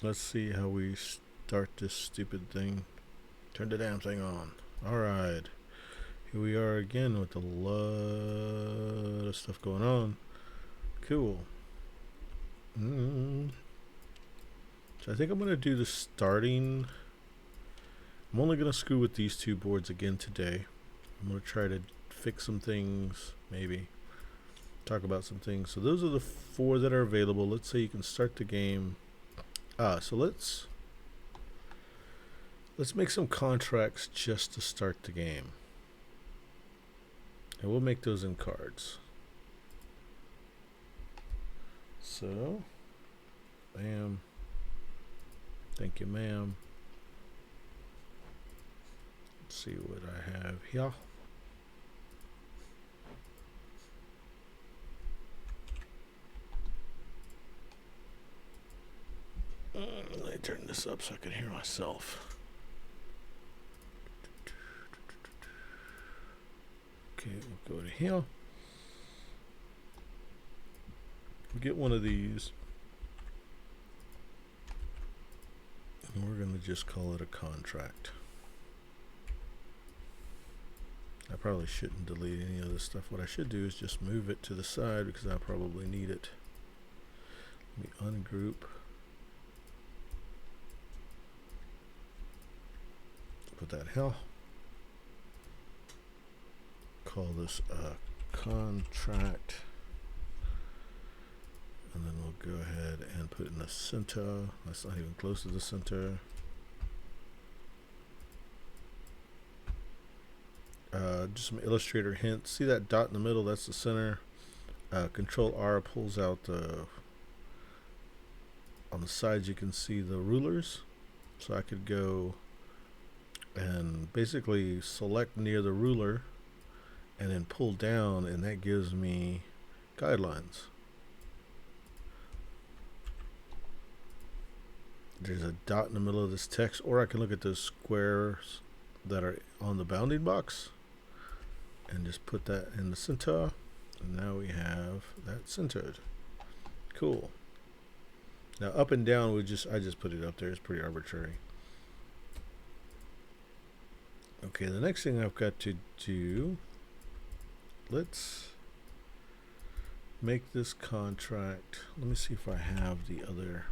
Let's see how we start this stupid thing. Turn the damn thing on. Alright. Here we are again with a lot of stuff going on. Cool. So I think I'm going to do the starting. I'm only going to screw with these two boards again today. I'm going to try to fix some things, maybe. Talk about some things. So those are the four that are available. Let's say you can start the game. So let's make some contracts just to start the game. And we'll make those in cards. So, bam. Thank you, ma'am. Let's see what I have here. Let me turn this up so I can hear myself. Okay, we'll go to here. We'll get one of these. And we're going to just call it a contract. I probably shouldn't delete any of this stuff. What I should do is just move it to the side because I probably need it. Let me ungroup. Put that here. Call this a contract. And then we'll go ahead and put it in the center. That's not even close to the center. Just some Illustrator hints. See that dot in the middle? That's the center. Control R pulls out the. On the sides you can see the rulers. So I could go and basically select near the ruler and then pull down, and that gives me guidelines. There's a dot in the middle of this text, or I can look at those squares that are on the bounding box and just put that in the center, and now we have that centered. Cool. Now up and down, I just put it up there. It's pretty arbitrary. Okay, the next thing I've got to do, let's make this contract. Let me see if I have the other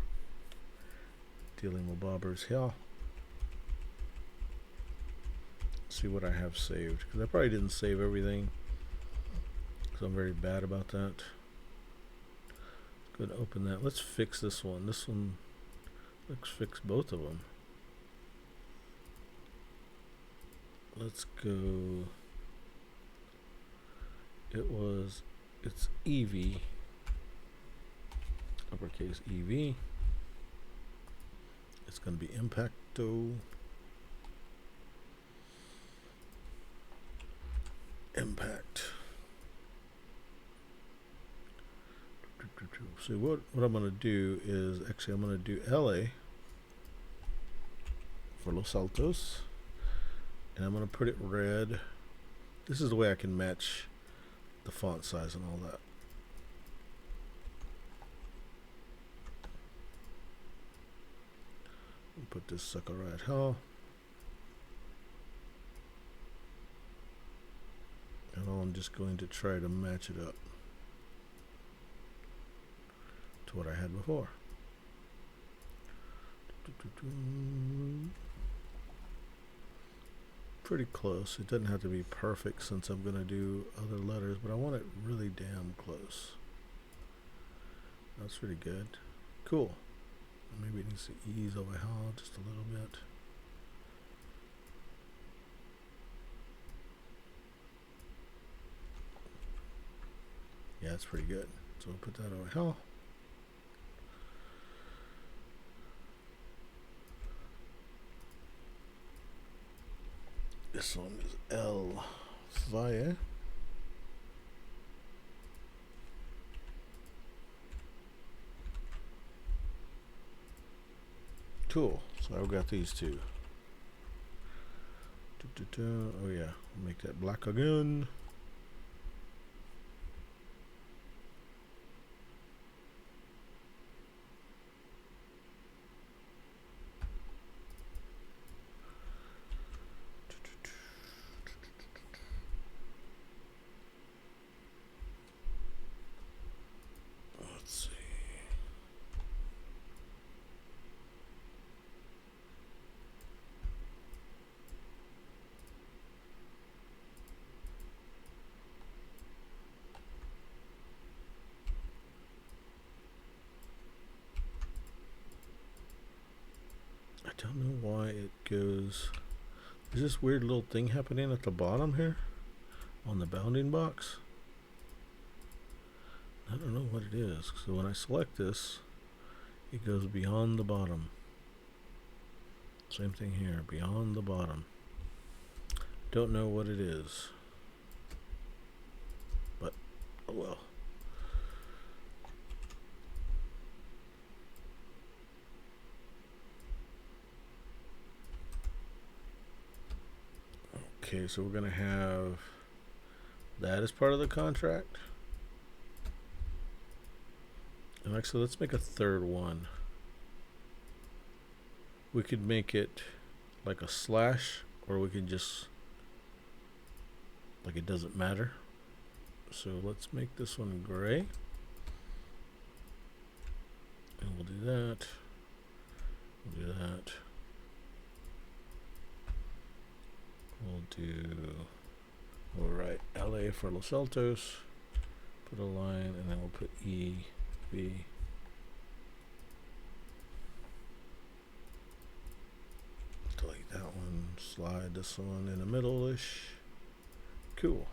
dealing with bobbers here. See what I have saved, because I probably didn't save everything because I'm very bad about that. Go to open that. Let's fix this one. This one, let's fix both of them. Let's go. It's EV, uppercase EV. It's going to be Impacto. Impact. So what I'm going to do is, actually I'm going to do LA for Los Altos, and I'm going to put it red. This is the way I can match the font size and all that. Put this sucker right here. And I'm just going to try to match it up to what I had before. Pretty close. It doesn't have to be perfect since I'm going to do other letters, but I want it really damn close. That's pretty good. Cool. Maybe it needs to ease over here just a little bit. Yeah, that's pretty good. So we'll put that over here. This one is L Valle. Cool. So I've got these two. Oh yeah, make that black again. don't know why it goes. There's this weird little thing happening at the bottom here on the bounding box. I don't know what it is. So when I select this, it goes beyond the bottom. Same thing here, beyond the bottom. Don't know what it is, but oh well. Okay, so we're gonna have that as part of the contract. And actually, let's make a third one. We could make it like a slash, or we could just, like, it doesn't matter. So let's make this one gray. And we'll do that. We'll do that. We'll do, we'll write LA for Los Altos. Put a line, and then we'll put E, V. Delete that one. Slide this one in the middle-ish. Cool.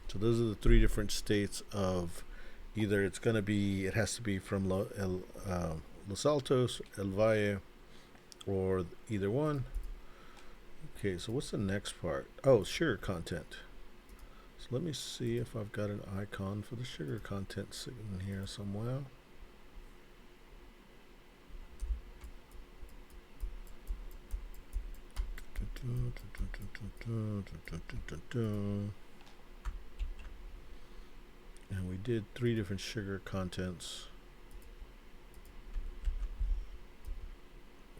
So those are the three different states of either it's going to be, it has to be from Los Altos, El Valle, or either one. Okay, so what's the next part? Oh, sugar content. So let me see if I've got an icon for the sugar content sitting here somewhere. And we did 3 different sugar contents.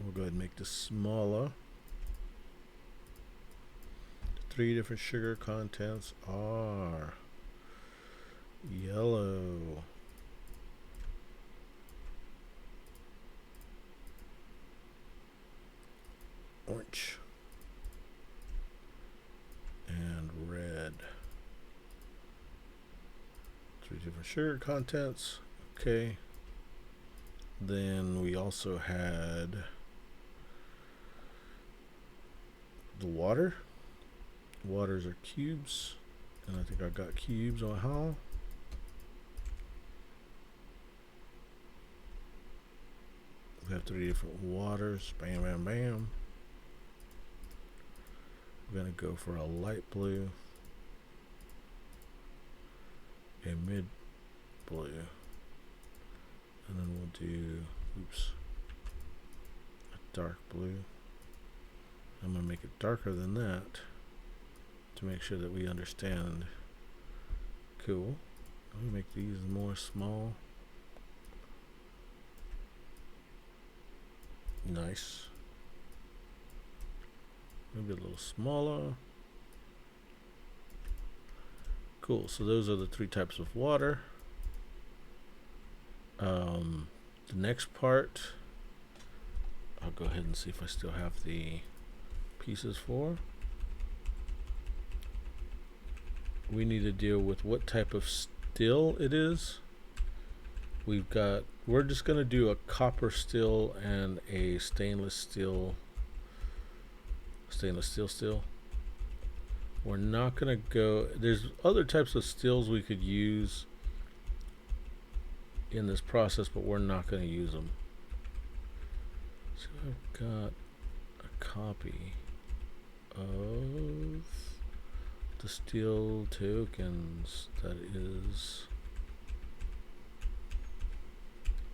We'll go ahead and make this smaller. 3 different sugar contents are yellow, orange, and red. 3 different sugar contents. Okay. Then we also had the water. Waters are cubes, and I think I got cubes on how. We have 3 different waters. Bam, bam, bam. We're gonna go for a light blue, a mid blue, and then we'll do, oops, a dark blue. I'm gonna make it darker than that to make sure that we understand. Cool. Let me make these more small. Nice. Maybe a little smaller. Cool. So those are the 3 types of water. The next part, I'll go ahead and see if I still have the pieces for. We need to deal with what type of still it is. We're just going to do a copper still and a stainless steel still. We're not going to go, there's other types of stills we could use in this process, but we're not going to use them. So I've got a copy of the steel tokens that is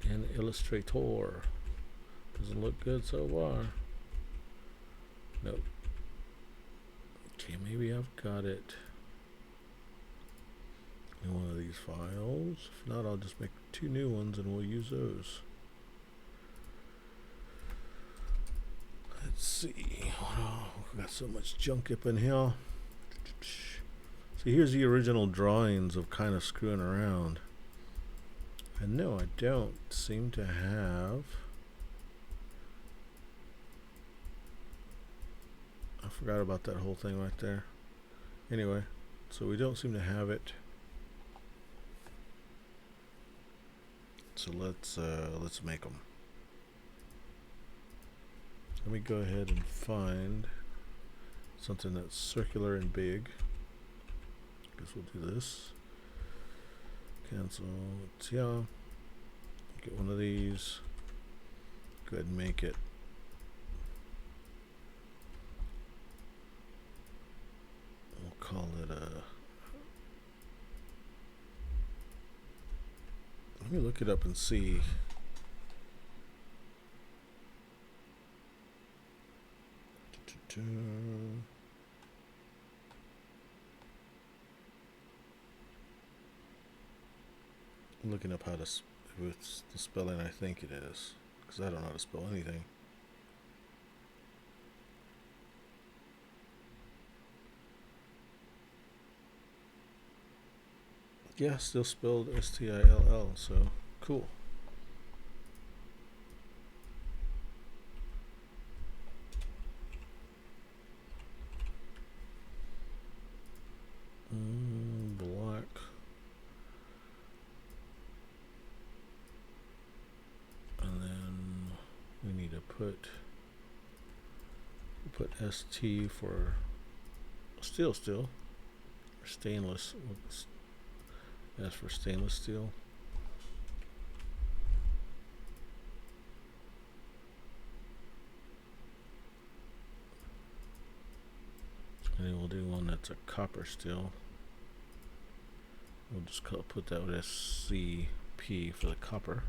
in Illustrator. Doesn't look good so far. Nope. Okay, maybe I've got it in one of these files. If not, I'll just make 2 new ones and we'll use those. Let's see. Oh, we've got so much junk up in here. So here's the original drawings of kind of screwing around. And no, I don't seem to have. I forgot about that whole thing right there. Anyway, so we don't seem to have it. So let's make them. Let me go ahead and find something that's circular and big. Guess we'll do this. Cancel. Yeah. Get one of these. Go ahead and make it. We'll call it a. Let me look it up and see. I'm looking up how to, if it's the spelling I think it is, because I don't know how to spell anything. Yeah, still spelled S-T-I-L-L, so cool. Black. And then we need to put ST for steel, or stainless. S for stainless steel. And then we'll do one that's a copper steel. We'll just put that with SCP for the copper.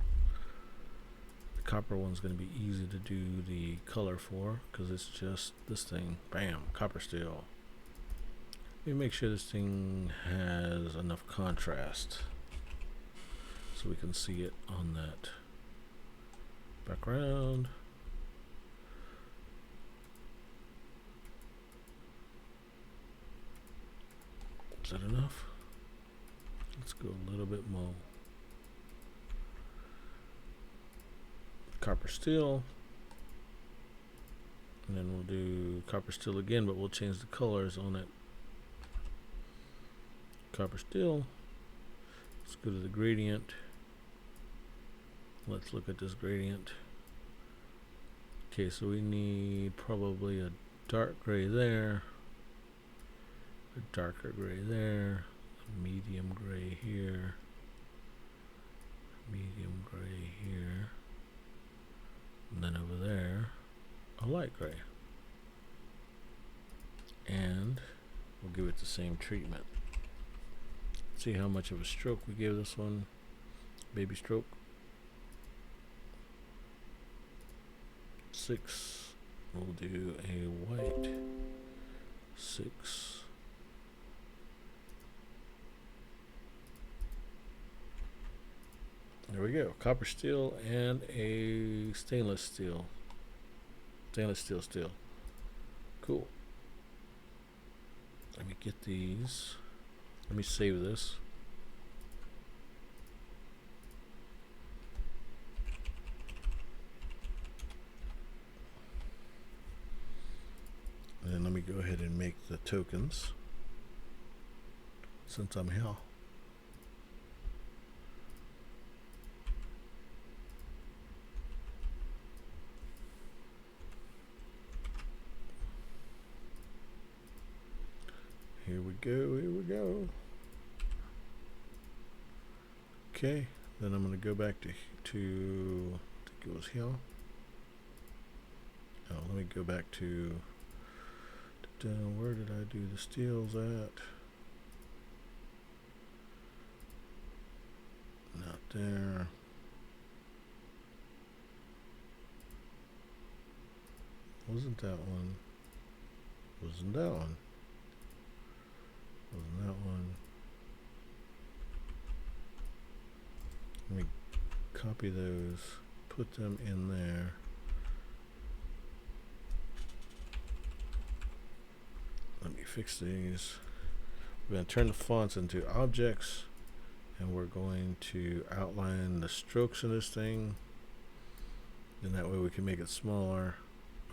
The copper one's going to be easy to do the color for because it's just this thing. Bam, copper steel. Let me make sure this thing has enough contrast so we can see it on that background. Is that enough? Let's go a little bit more. Copper steel. And then we'll do copper steel again, but we'll change the colors on it. Copper steel. Let's go to the gradient. Let's look at this gradient. Okay, so we need probably a dark gray there, a darker gray there, a medium gray here, medium gray here, and then over there a light gray. And we'll give it the same treatment. See how much of a stroke we give this one. Baby stroke. 6. We'll do a white. 6. There we go. Copper steel and a stainless steel. Stainless steel steel. Cool. Let me get these. Let me save this. And then let me go ahead and make the tokens since I'm here. Here we go, here we go. Okay, then I'm going to go back to I think it was here. Oh, let me go back to where did I do the steels at? Not there. Wasn't that one? Wasn't that one? Wasn't that one? Let me copy those, put them in there. Let me fix these. We're going to turn the fonts into objects, and we're going to outline the strokes in this thing, and that way we can make it smaller.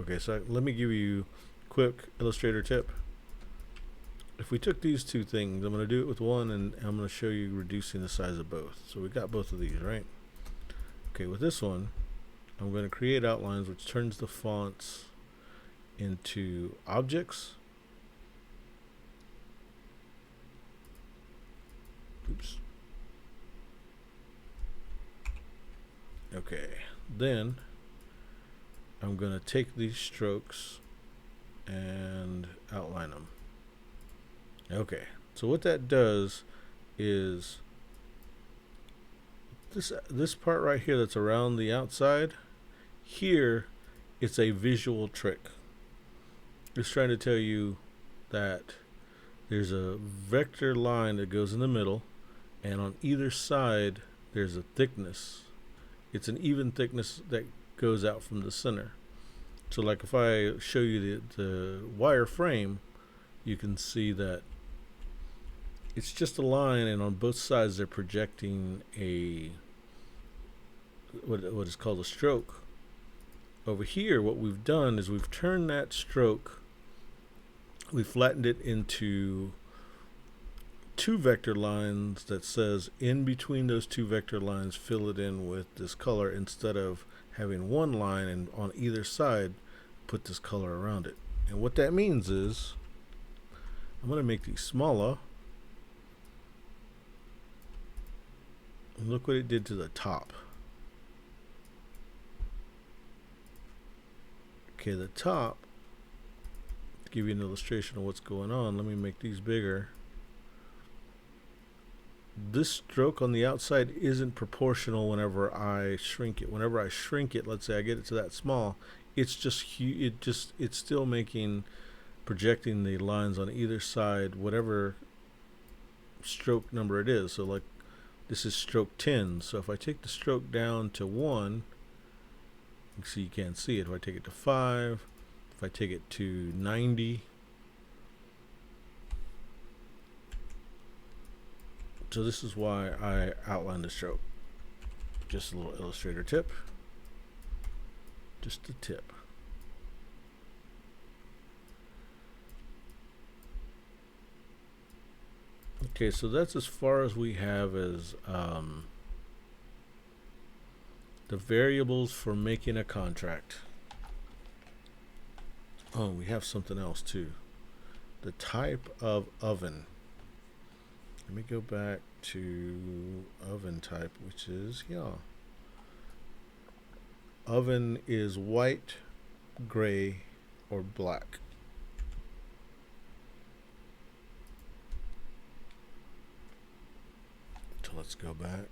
Okay, so let me give you a quick Illustrator tip. If we took these two things, I'm going to do it with one, and I'm going to show you reducing the size of both. So we got both of these, right? Okay, with this one, I'm going to create outlines, which turns the fonts into objects. Oops. Okay, then I'm going to take these strokes and outline them. Okay, so what that does is this part right here that's around the outside, here it's a visual trick. It's trying to tell you that there's a vector line that goes in the middle, and on either side there's a thickness. It's an even thickness that goes out from the center. So like if I show you the wire frame, you can see that it's just a line, and on both sides they're projecting a what is called a stroke. Over here, what we've done is we've turned that stroke, we flattened it into two vector lines that says in between those two vector lines fill it in with this color, instead of having one line and on either side put this color around it. And what that means is I'm going to make these smaller. And look what it did to the top. Okay, the top, to give you an illustration of what's going on, let me make these bigger. This stroke on the outside isn't proportional whenever I shrink it. Whenever I shrink it, let's say I get it to that small, it's just it's still projecting the lines on either side, whatever stroke number it is. So like this is stroke 10. So if I take the stroke down to 1, you see you can't see it. If I take it to 5, if I take it to 90, so this is why I outlined the stroke. Just a little illustrator tip. Just a tip. Okay, so that's as far as we have as the variables for making a contract. Oh, we have something else too. The type of oven. Let me go back to oven type, which is here. Oven is white, gray, or black. So let's go back.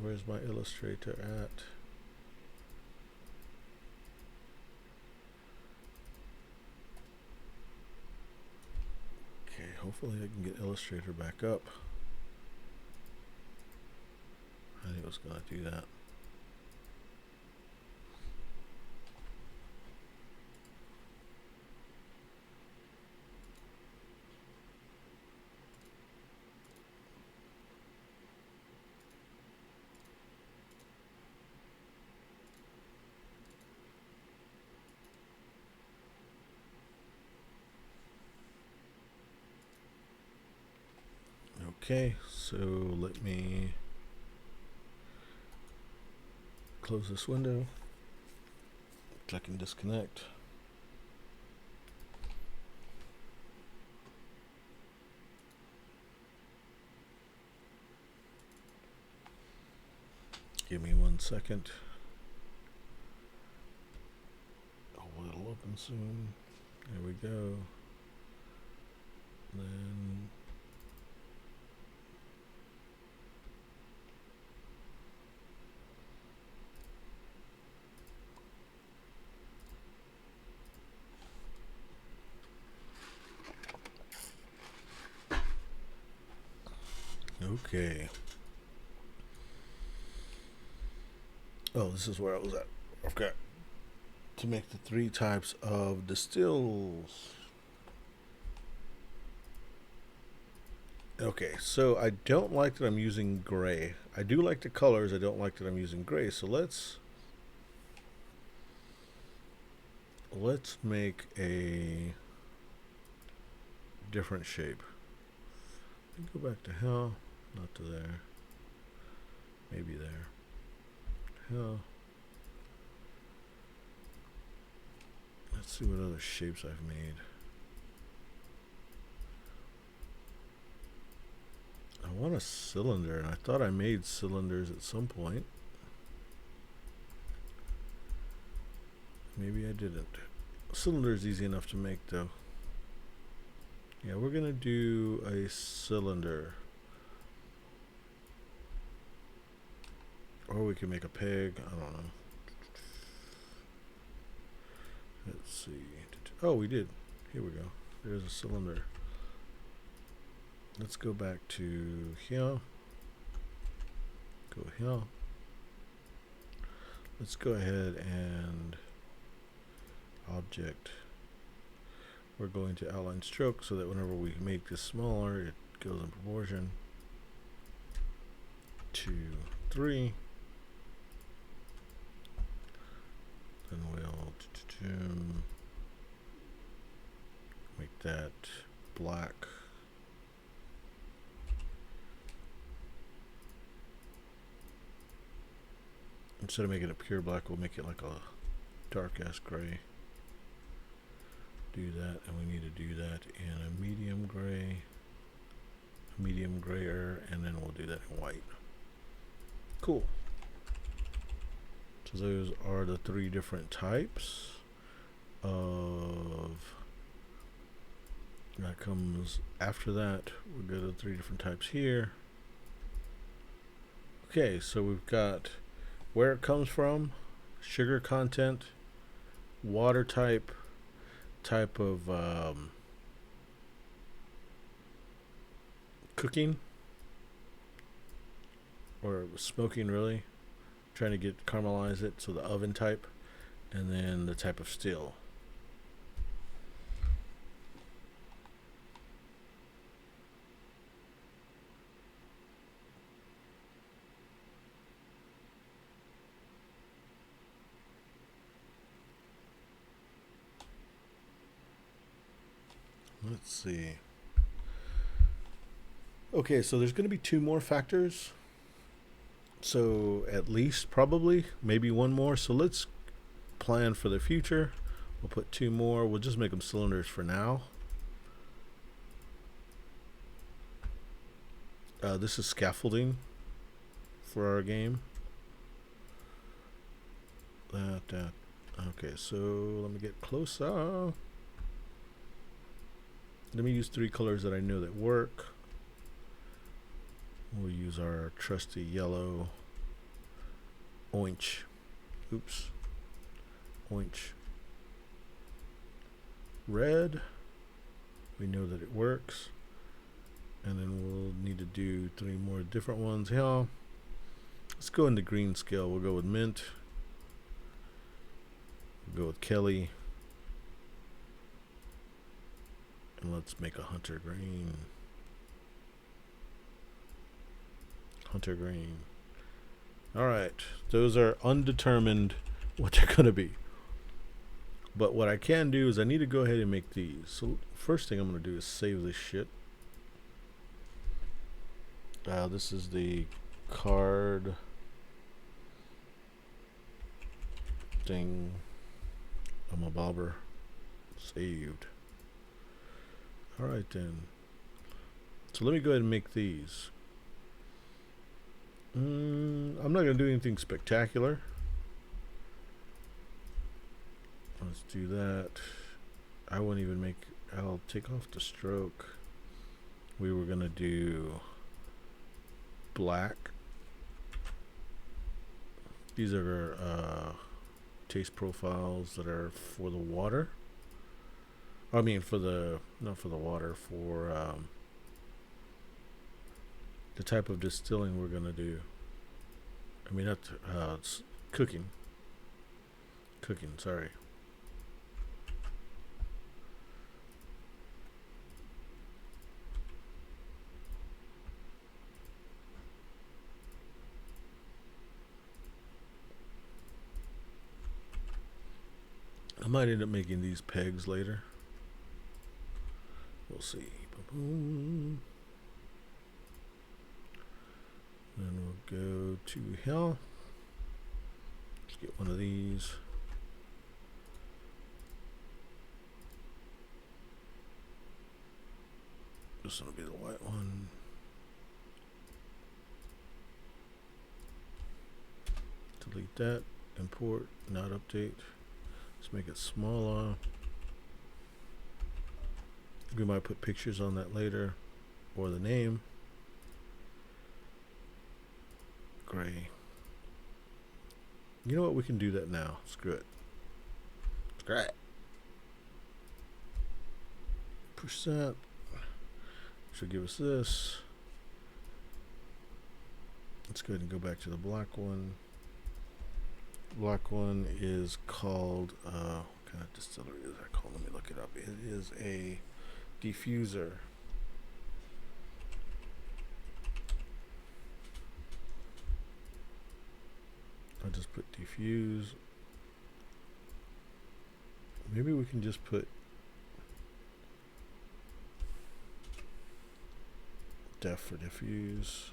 Where's my illustrator at? Okay, hopefully I can get Illustrator back up. I think I was going to do that. Okay, so let me close this window, click and disconnect. Give me 1 second. Oh, it'll open soon. There we go. Then okay. Oh, this is where I was at. I've got to make the 3 types of distills. Okay, so I don't like that I'm using gray. I do like the colors. I don't like that I'm using gray. So let's make a different shape. Go back to hell, not to there. Maybe there. Hell. Let's see what other shapes I've made. I want a cylinder, and I thought I made cylinders at some point. Maybe I didn't. Cylinder is easy enough to make, though. Yeah, we're gonna do a cylinder. Or we can make a peg. I don't know. Let's see. Oh, we did. Here we go. There's a cylinder. Let's go back to here. Go here. Let's go ahead and object. We're going to outline stroke so that whenever we make this smaller, it goes in proportion. 2, 3. Then we'll make that black. Instead of making it pure black, we'll make it like a dark ass gray. Do that, and we need to do that in a medium gray, medium grayer, and then we'll do that in white. Cool. So those are the 3 different types of. That comes after that. We'll go to the 3 different types here. Okay, so we've got where it comes from, sugar content, water type of cooking or smoking, really trying to get caramelize it, so the oven type, and then the type of steel. Let's see. Okay, so there's going to be 2 more factors. So at least, probably, maybe 1 more. So let's plan for the future. We'll put 2 more. We'll just make them cylinders for now. This is scaffolding for our game. Okay, so let me get closer. Let me use 3 colors that I know that work. We'll use our trusty yellow, orange, orange, red. We know that it works. And then we'll need to do 3 more different ones here. Let's go into green scale. We'll go with mint. We'll go with Kelly. And let's make a hunter green. Hunter green. Alright, those are undetermined what they're going to be. But what I can do is I need to go ahead and make these. So first thing I'm going to do is save this shit. This is the card thing. I'm a bobber. Saved. Alright then. So let me go ahead and make these. I'm not going to do anything spectacular. Let's do that. I won't even make. I'll take off the stroke. We were going to do black. These are taste profiles that are for the water. I mean, for the, not for the water, for the type of distilling we're going to do. I mean, not it's cooking. Cooking, sorry. I might end up making these pegs later. We'll see. Boom. Then we'll go to here. Let's get one of these. This one will be the white one. Delete that. Import, not update. Let's make it smaller. We might put pictures on that later, or the name. Gray. You know what? We can do that now. Screw it. Screw it. Push that. Should give us this. Let's go ahead and go back to the black one. Black one is called, what kind of distillery is that called? Let me look it up. It is a diffuser. I'll just put diffuse. Maybe we can just put def for diffuse.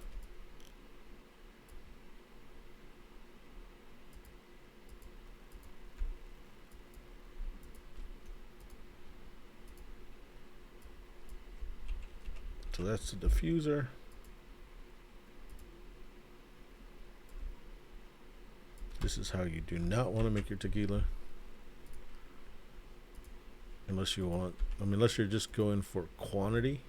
So that's the diffuser. This is how you do not want to make your tequila. Unless you want, unless you're just going for quantity.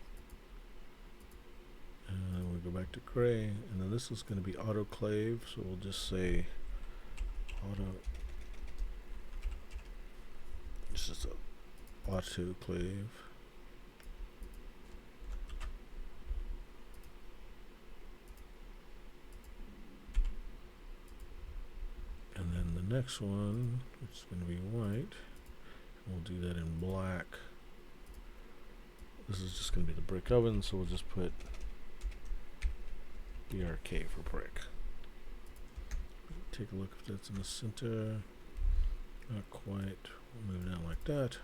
And we'll go back to gray. And then this is going to be autoclave. So we'll just say this is an autoclave. And then the next one, which is going to be white, we'll do that in black. This is just going to be the brick oven, so we'll just put BRK for brick. Take a look if that's in the center. Not quite. We'll move it down like that.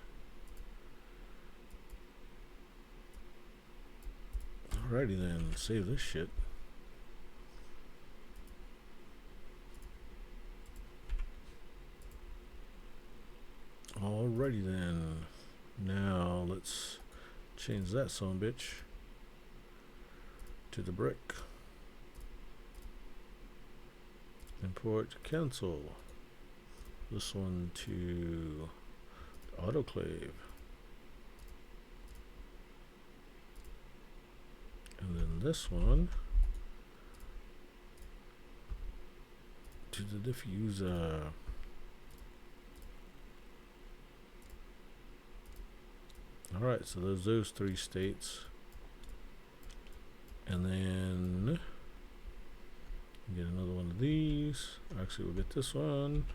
Alrighty then, save this shit. Alrighty then. Now let's change that son bitch to the brick. Import, cancel. This one to autoclave. And then this one to the diffuser. Alright, so there's those three states. And then get another one of these. Actually, we'll get this one.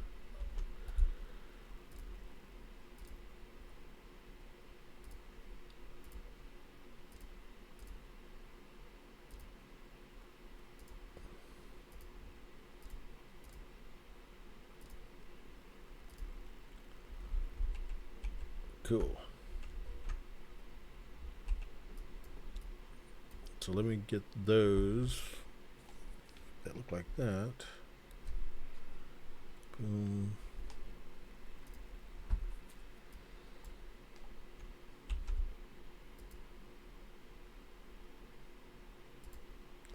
Cool. So let me get those that look like that. Boom.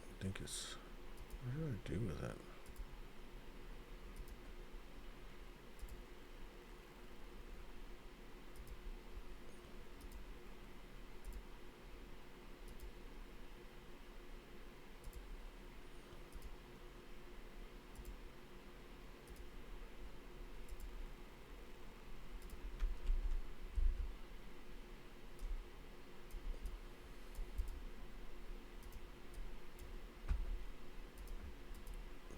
I think it's, what do I do with that?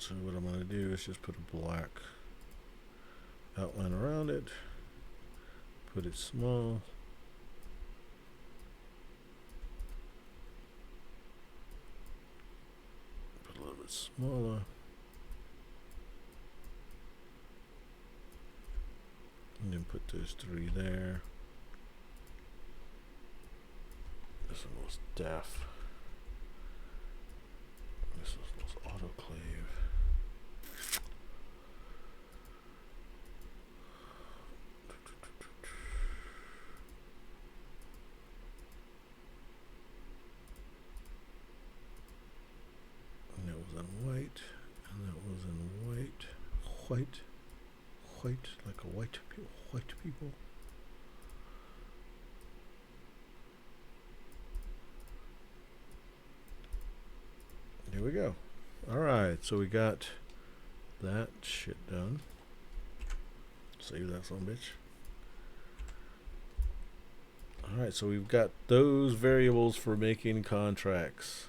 So what I'm going to do is just put a black outline around it, put it small, put a little bit smaller, and then put those three there. This one was def. This was autoclave. white, like a white people. Here we go. All right, so we got that shit done. Save that son bitch. All right, so we've got those variables for making contracts.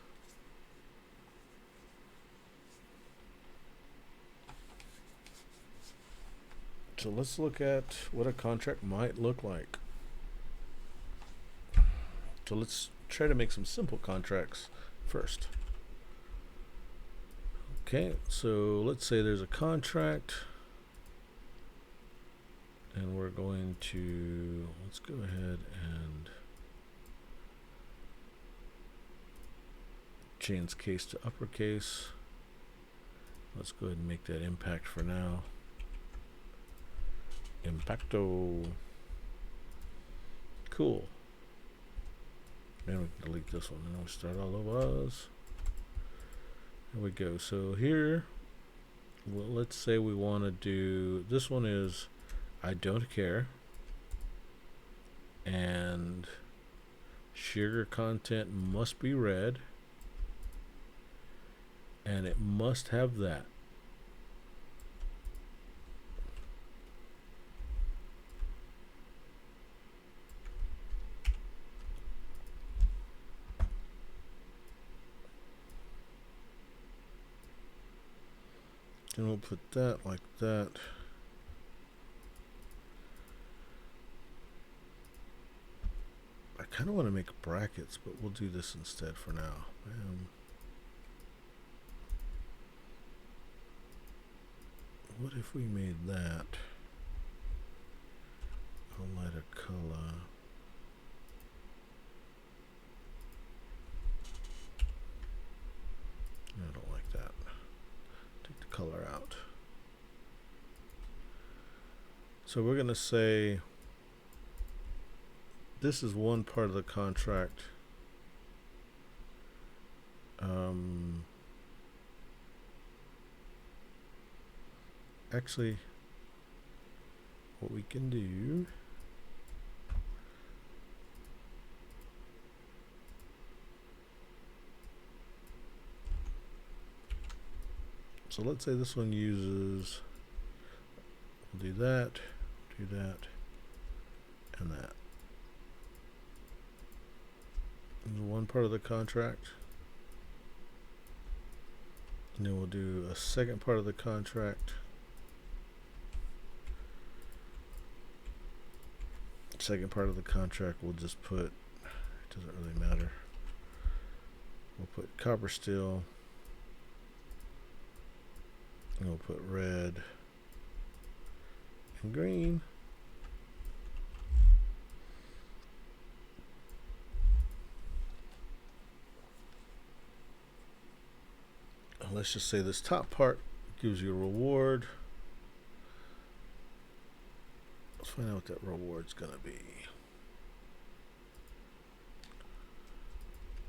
So let's look at what a contract might look like. So let's try to make some simple contracts first. Okay, so let's say there's a contract, and we're going to, let's go ahead and change case to uppercase. Let's go ahead and make that impact for now. Impacto. Cool. Then we can delete this one and we'll start all over us. There we go. So here, well, let's say we want to do, this one is I don't care, and sugar content must be red, and it must have that. Then we'll put that like that. I kind of want to make brackets, but we'll do this instead for now. What if we made that a lighter color? I don't like that. Take the color out. So we're going to say this is one part of the contract. Actually, what we can do, so let's say this one uses, we'll do that, and that. There's one part of the contract. And then we'll do a second part of the contract. Second part of the contract, we'll just put, it doesn't really matter. We'll put copper steel. And we'll put red and green. And let's just say this top part gives you a reward. Let's find out what that reward's gonna be.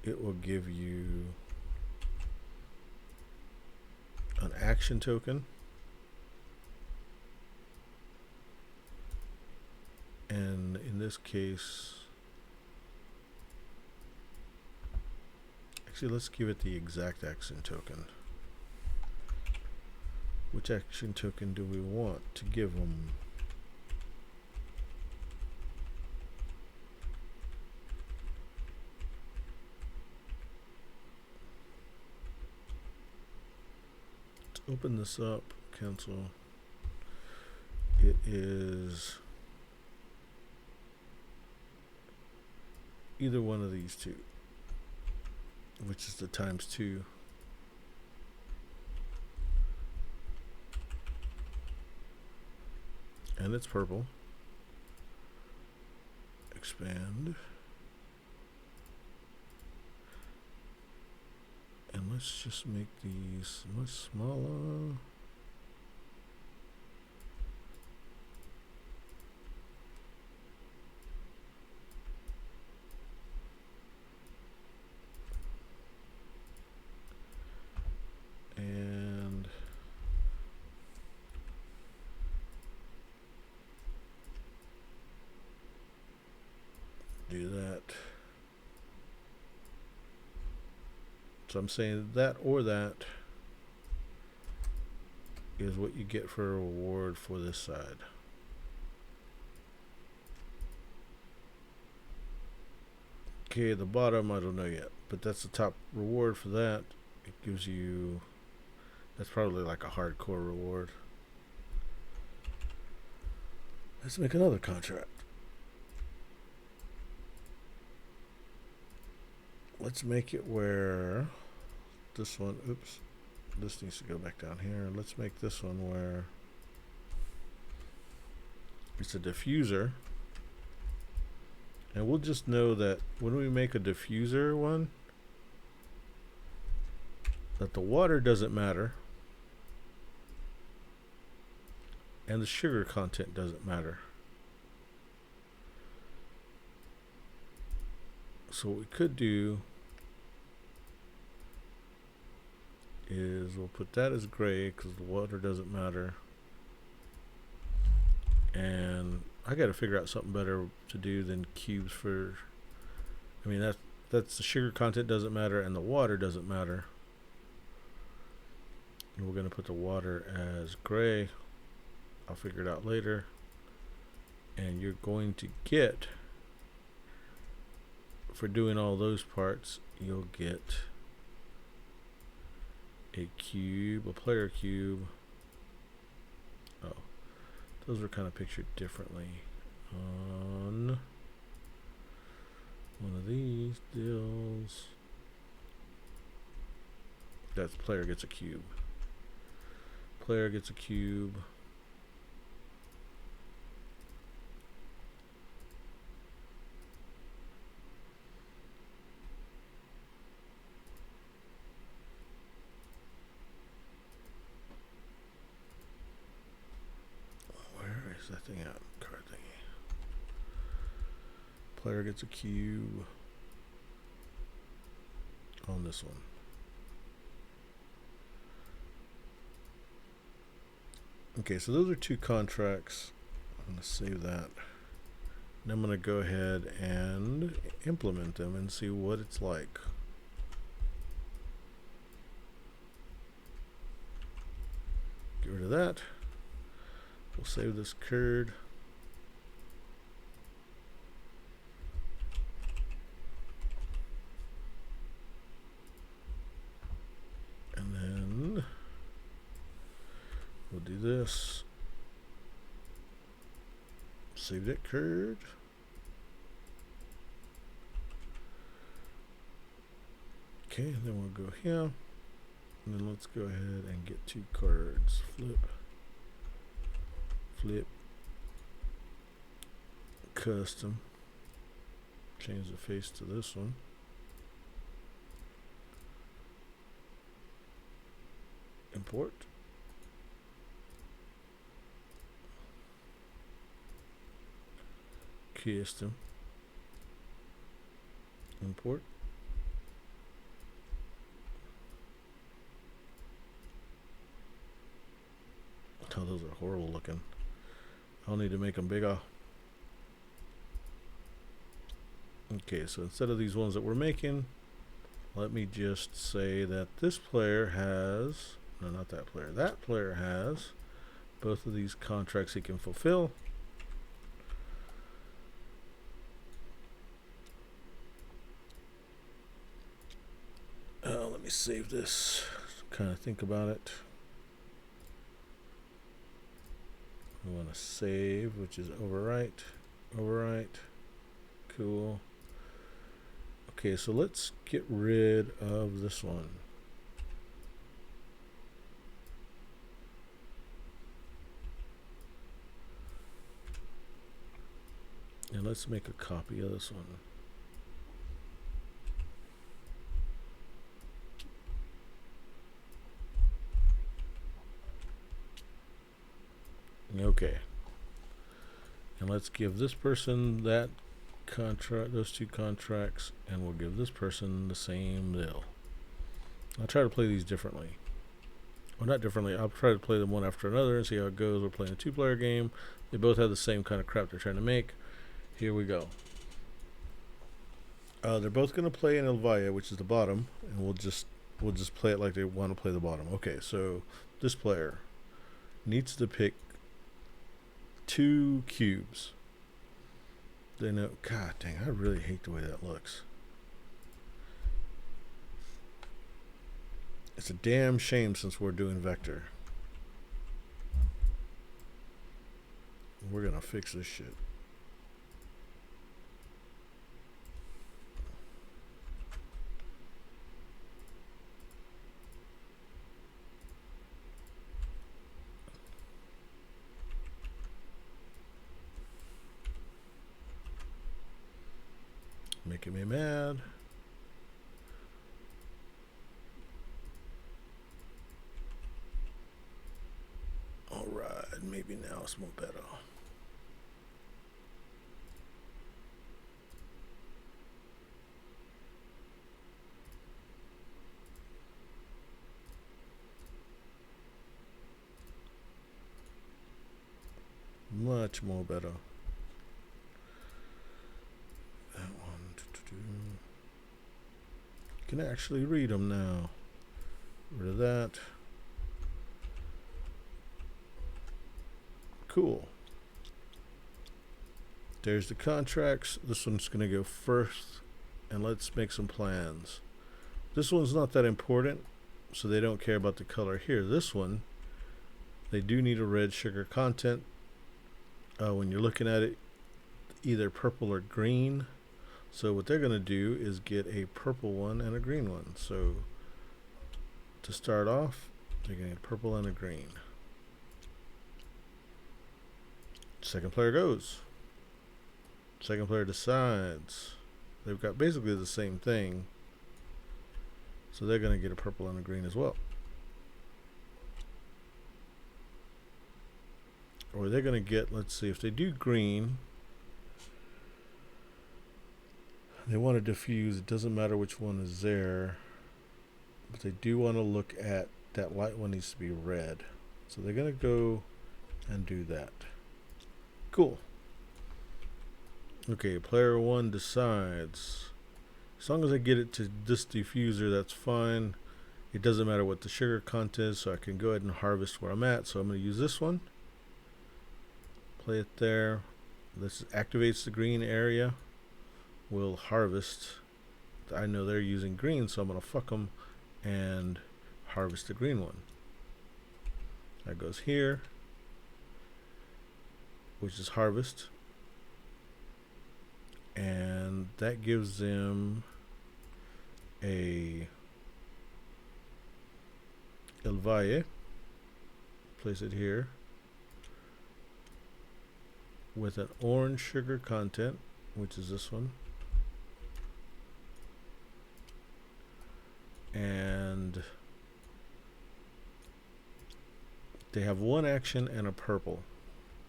It will give you an action token, and in this case, actually let's give it the exact action token. Which action token do we want to give them? Open this up, cancel. It is either one of these two, which is the ×2. And it's purple. Expand. And let's just make these much smaller. And So I'm saying that or that is what you get for a reward for this side. Okay, the bottom, I don't know yet, but that's the top reward for that. It gives you, that's probably like a hardcore reward. Let's make another contract. Let's make it where this one, oops, this needs to go back down here. Let's make this one where it's a diffuser. And we'll just know that when we make a diffuser one, that the water doesn't matter and the sugar content doesn't matter. So what we could do is we'll put that as gray because the water doesn't matter. And I got to figure out something better to do than cubes for, I mean, that's the sugar content doesn't matter and the water doesn't matter. And we're going to put the water as gray. I'll figure it out later. And you're going to get, for doing all those parts, you'll get a cube, a player cube. Oh, those were kind of pictured differently on one of these deals. That's player gets a cube. Player gets a cube. Where is that thing at? Card thingy. Player gets a cube on this one. Okay, so those are two contracts. I'm going to save that. And I'm going to go ahead and implement them and see what it's like. Get rid of that. We'll save this curd. And then we'll do this. Save that curd. Okay, then we'll go here. And then let's go ahead and get two cards. Flip. Flip. Custom. Change the face to this one. Import. Custom. Import. Oh, those are horrible looking. I'll need to make them bigger. Okay, so instead of these ones that we're making, let me just say that this player has, no, not that player, that player has both of these contracts he can fulfill. Let me save this, kind of think about it. We want to save, which is overwrite, overwrite, cool. Okay, so let's get rid of this one. And let's make a copy of this one. Okay. And let's give this person that contract, those two contracts, and we'll give this person the same deal. I'll try to play these differently. Well, not differently. I'll try to play them one after another and see how it goes. We're playing a two-player game. They both have the same kind of crap they're trying to make. Here we go. They're both going to play in Elvaya, which is the bottom, and we'll just we'll just play it like they want to play the bottom. Okay, so this player needs to pick 2 cubes. They know. God dang, I really hate the way that looks. It's a damn shame since we're doing vector. We're gonna fix this shit. Making me mad. Alright, maybe now it's more better. Much more better. That one. Can actually read them now. Rid of that. Cool. There's the contracts. This one's going to go first. And let's make some plans. This one's not that important, so they don't care about the color here. This one, they do need a red sugar content. When you're looking at it, either purple or green. So what they're going to do is get a purple one and a green one. So to start off, they're going to get purple and a green. Second player goes. Second player decides. They've got basically the same thing. So they're going to get a purple and a green as well. Or they're going to get, let's see, if they do green, they want to diffuse. It doesn't matter which one is there. But they do want to look at that light one needs to be red. So they're going to go and do that. Cool. Okay, player 1 decides. As long as I get it to this diffuser, that's fine. It doesn't matter what the sugar content is, so I can go ahead and harvest where I'm at. So I'm going to use this one. Play it there. This activates the green area. We'll harvest. I know they're using green, so I'm going to fuck them and harvest the green one. That goes here, which is harvest. And that gives them a El Valle. Place it here with an orange sugar content, which is this one. And they have one action and a purple.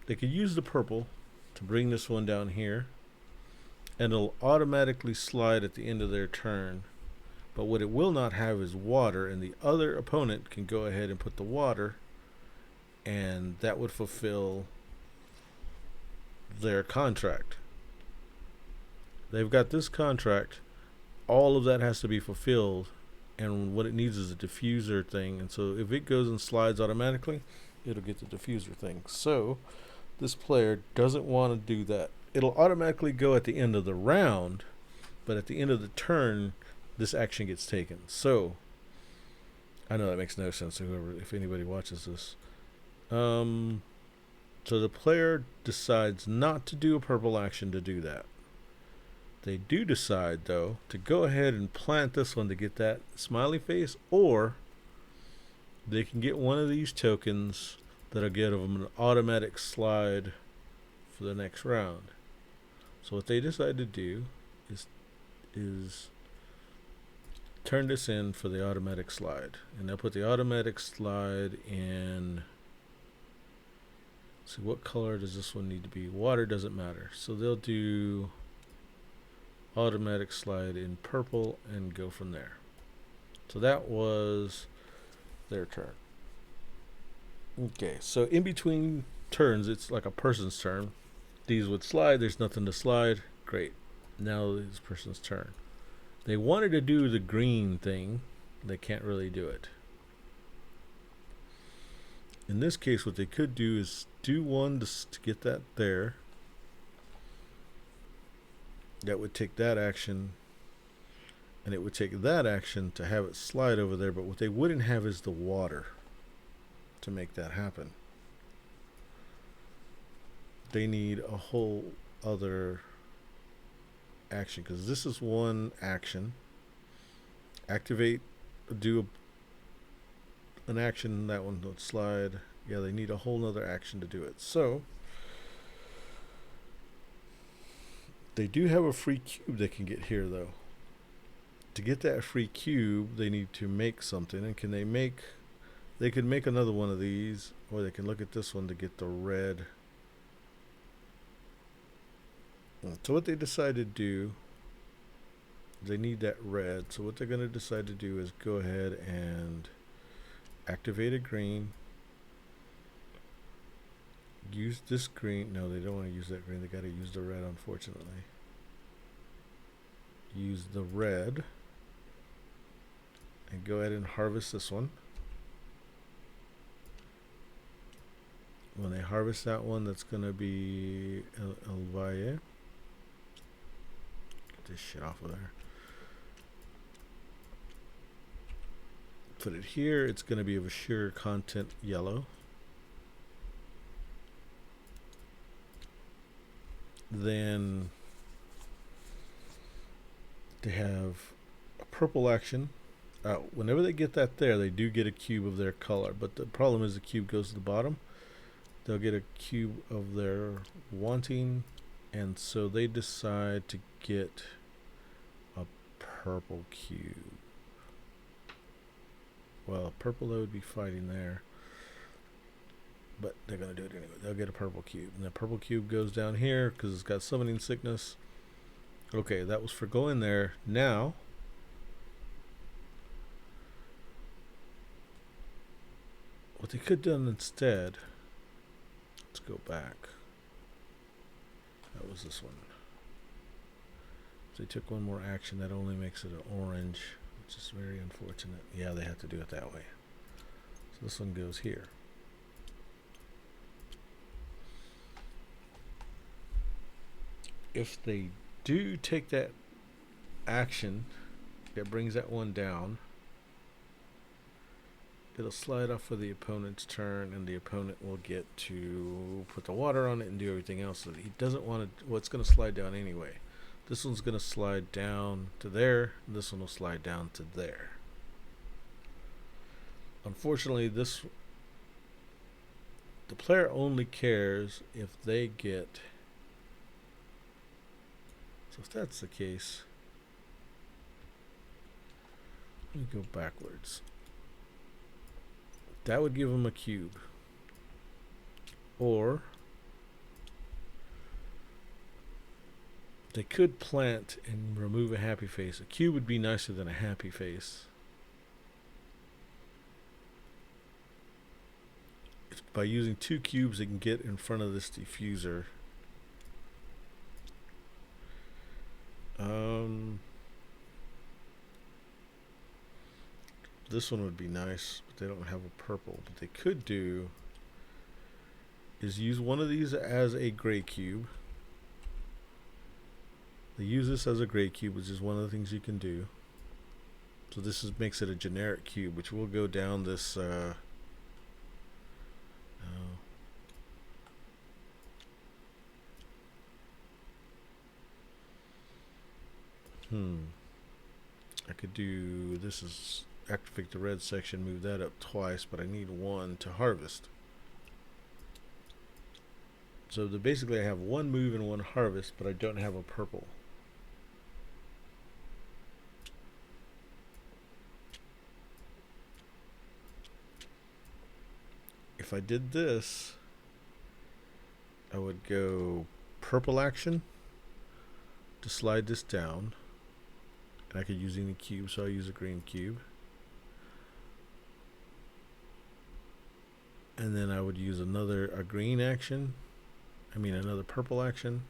They could use the purple to bring this one down here, and it'll automatically slide at the end of their turn. But what it will not have is water, and the other opponent can go ahead and put the water, and that would fulfill their contract. They've got this contract. All of that has to be fulfilled, and what it needs is a diffuser thing. And so if it goes and slides automatically, it'll get the diffuser thing. So this player doesn't want to do that. It'll automatically go at the end of the round, but at the end of the turn, this action gets taken. So I know that makes no sense to whoever, if anybody watches this. So the player decides not to do a purple action to do that. They do decide, though, to go ahead and plant this one to get that smiley face, or they can get one of these tokens that'll give them an automatic slide for the next round. So what they decide to do is turn this in for the automatic slide. And they'll put the automatic slide in. See, what color does this one need to be? Water doesn't matter. So they'll do automatic slide in purple and go from there. So that was their turn. Okay, so in between turns, it's like a person's turn. These would slide. There's nothing to slide. Great. Now this person's turn. They wanted to do the green thing, they can't really do it. In this case, what they could do is do one to get that there. That would take that action, and it would take that action to have it slide over there, but what they wouldn't have is the water to make that happen. They need a whole other action, because this is one action. Activate, do an action, that one don't slide. Yeah, they need a whole nother action to do it. So they do have a free cube they can get here, though. To get that free cube, they need to make something. And can they make... They could make another one of these, or they can look at this one to get the red. So what they decide to do, they need that red. So what they're going to decide to do is go ahead and activate a green. Use this green. No, they don't want to use that green. They got to use the red, unfortunately. Use the red. And go ahead and harvest this one. When they harvest that one, that's going to be El Valle. Get this shit off of there. Put it here. It's going to be of a sugar content yellow. Then they have a purple action. Whenever they get that there, they do get a cube of their color. But the problem is the cube goes to the bottom. They'll get a cube of their wanting, and so they decide to get a purple cube. Well, purple, they would be fighting there, but they're going to do it anyway. They'll get a purple cube, and the purple cube goes down here because it's got summoning sickness. Okay, that was for going there. Now, what they could have done instead... Let's go back. That was this one. If they took one more action, that only makes it an orange, which is very unfortunate. Yeah, they have to do it that way. So this one goes here. If they do take that action that brings that one down, it'll slide off for the opponent's turn, and the opponent will get to put the water on it and do everything else that he doesn't want to. Well, it's going to slide down anyway. This one's going to slide down to there, and this one will slide down to there. Unfortunately, the player only cares if they get. So if that's the case, let me go backwards. That would give them a cube. Or they could plant and remove a happy face. A cube would be nicer than a happy face. By using 2 cubes, they can get in front of this diffuser. This one would be nice, but they don't have a purple. What they could do is use one of these as a gray cube. They use this as a gray cube, which is one of the things you can do. So this makes it a generic cube, which will go down this. I could do this is activate the red section, move that up twice, but I need one to harvest. So basically I have one move and one harvest, but I don't have a purple. If I did this, I would go purple action to slide this down. And I could use any cube, so I'll use a green cube. And then I would use another purple action,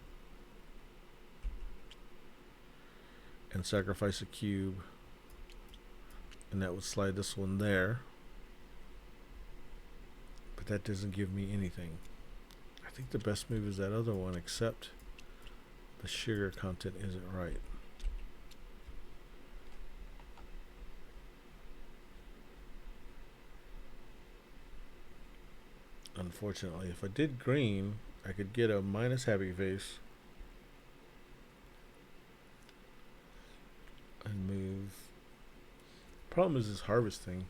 and sacrifice a cube, and that would slide this one there. But that doesn't give me anything. I think the best move is that other one, except the sugar content isn't right. Unfortunately, if I did green, I could get a minus happy face and move. Problem is this harvesting.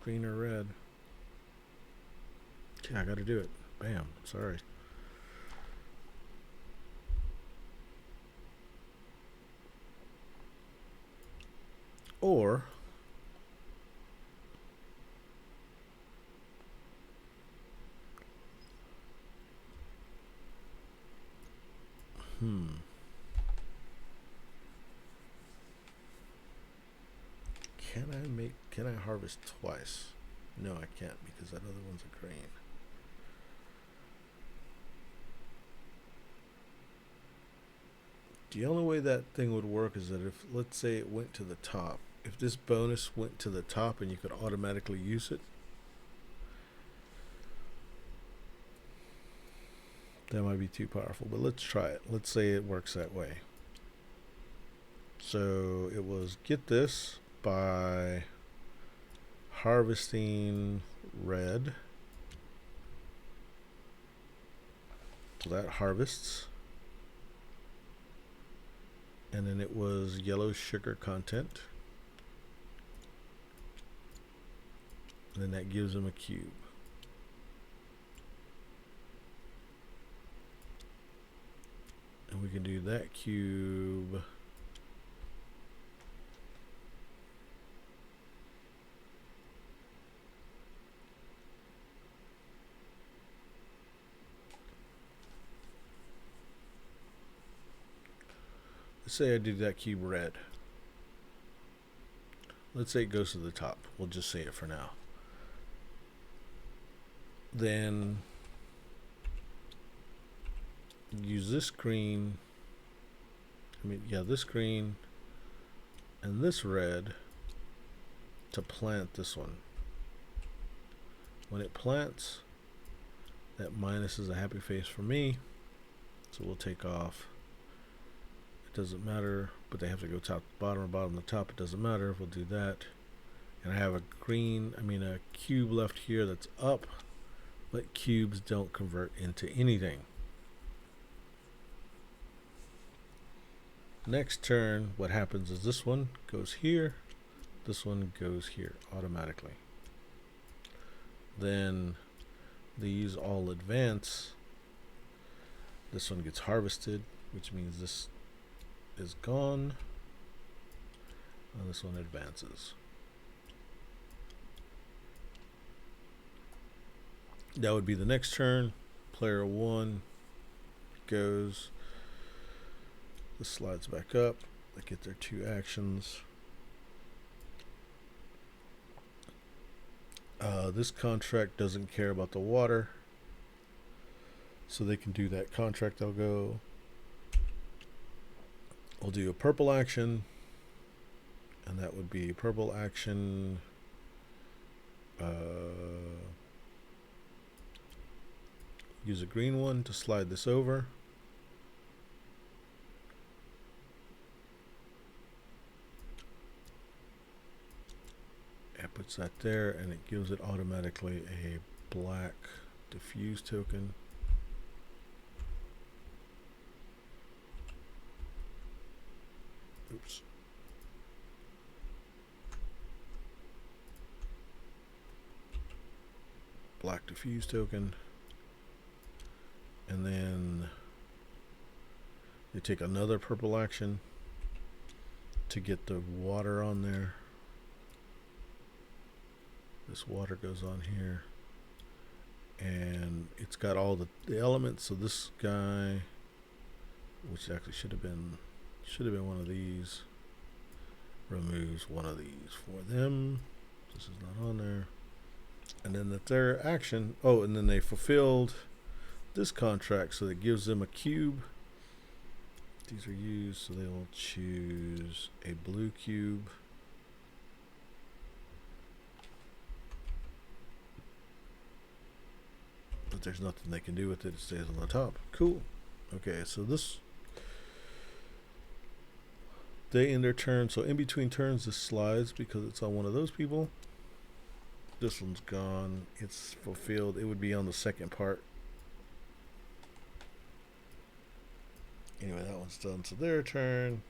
Green or red. Yeah, I gotta do it. Bam. Sorry. Or can I harvest twice? No, I can't because that other one's a green. The only way that thing would work is that if, let's say it went to the top, if this bonus went to the top and you could automatically use it, that might be too powerful, but let's try it. Let's say it works that way. So it was get this by harvesting red. So that harvests. And then it was yellow sugar content. And then that gives them a cube. And we can do that cube. Let's say I do that cube red. Let's say it goes to the top. We'll just say it for now. Then use this green. This green and this red to plant this one. When it plants, that minus is a happy face for me. So we'll take off. It doesn't matter, but they have to go top to bottom or bottom to top. It doesn't matter. We'll do that. And I have a cube left here that's up, but cubes don't convert into anything. Next turn, what happens is this one goes here, this one goes here automatically. Then these all advance. This one gets harvested, which means this is gone, and this one advances. That would be the next turn. Player 1 goes. This slides back up. They get their 2 actions. This contract doesn't care about the water, so they can do that contract. They'll go. We'll do a purple action, and that would be purple action. Use a green one to slide this over. It puts that there, and it gives it automatically a black diffuse token. Oops. Black diffuse token. And then you take another purple action to get the water on there. This water goes on here, and it's got all the elements. So this guy, which actually should have been one of these, removes one of these for them. This is not on there. And then the third action, and then they fulfilled this contract, so that gives them a cube. These are used, so they will choose a blue cube. but there's nothing they can do with it. It stays on the top. Cool. Okay, so this, they end their turn. So in between turns, this slides because it's on one of those people. This one's gone. It's fulfilled. It would be on the second part. Anyway, that one's done. So their turn.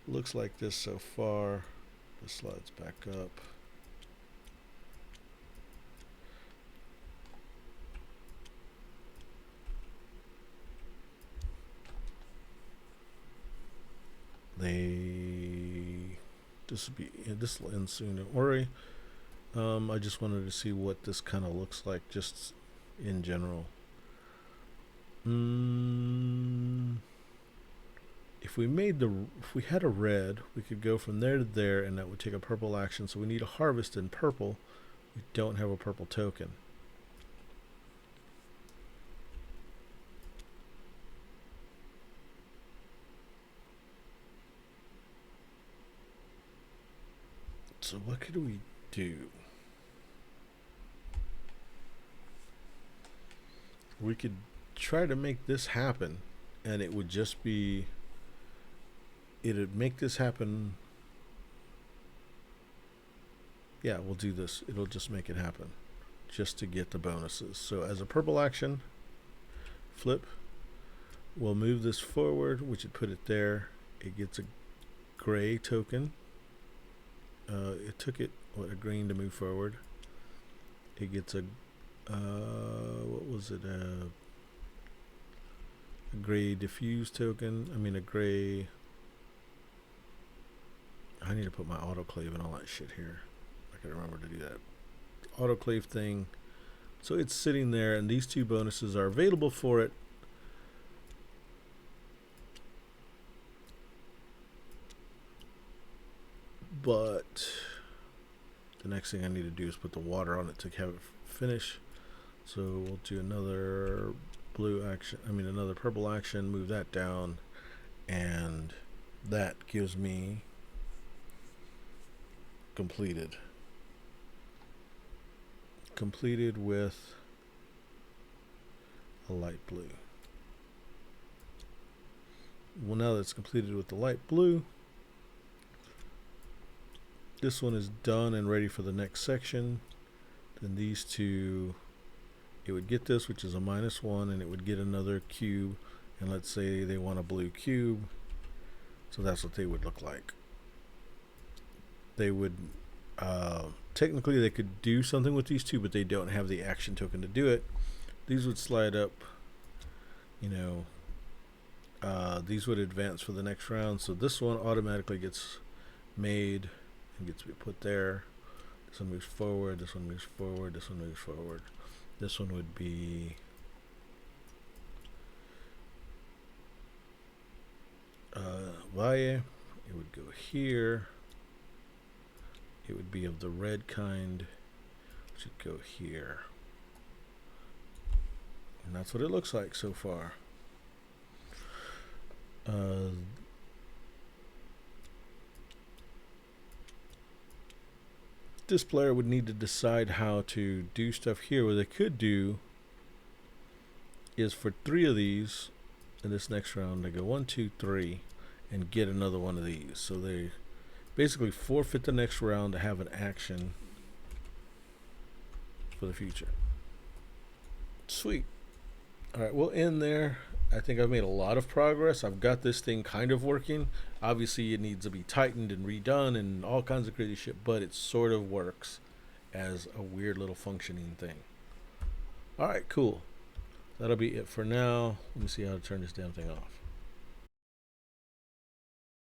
Looks like this so far. This slides back up. This will end soon, don't worry. I just wanted to see what this kind of looks like just in general. If we had a red, we could go from there to there, and that would take a purple action. So we need a harvest in purple. We don't have a purple token. So what could we do? We could try to make this happen, and it would just be, it'd make this happen. Yeah, we'll do this. It'll just make it happen just to get the bonuses. So as a purple action, flip, we'll move this forward, which would put it there. It gets a gray token. It took it a green to move forward. It gets a what was it, a gray diffuse token. I mean a gray, I need to put my autoclave and all that shit here. I can remember to do that autoclave thing. So it's sitting there, and these two bonuses are available for it. But the next thing I need to do is put the water on it to have it finish. So we'll do another blue action, another purple action, move that down, and that gives me completed with a light blue. Well, now that it's completed with the light blue, this one is done and ready for the next section. Then these two, it would get this, which is a -1, and it would get another cube. And let's say they want a blue cube. So that's what they would look like. They would, technically they could do something with these two, but they don't have the action token to do it. These would slide up, these would advance for the next round. So this one automatically gets made and gets to be put there. This one moves forward, this one moves forward, this one moves forward. This one would be Valle. It would go here. It would be of the red kind, which would go here. And that's what it looks like so far. This player would need to decide how to do stuff here. What they could do is for 3 of these in this next round, they go 1, 2, 3 and get another one of these. So they basically forfeit the next round to have an action for the future. Sweet. All right, we'll end there. I think I've made a lot of progress. I've got this thing kind of working. Obviously, it needs to be tightened and redone and all kinds of crazy shit, but it sort of works as a weird little functioning thing. All right, cool. That'll be it for now. Let me see how to turn this damn thing off.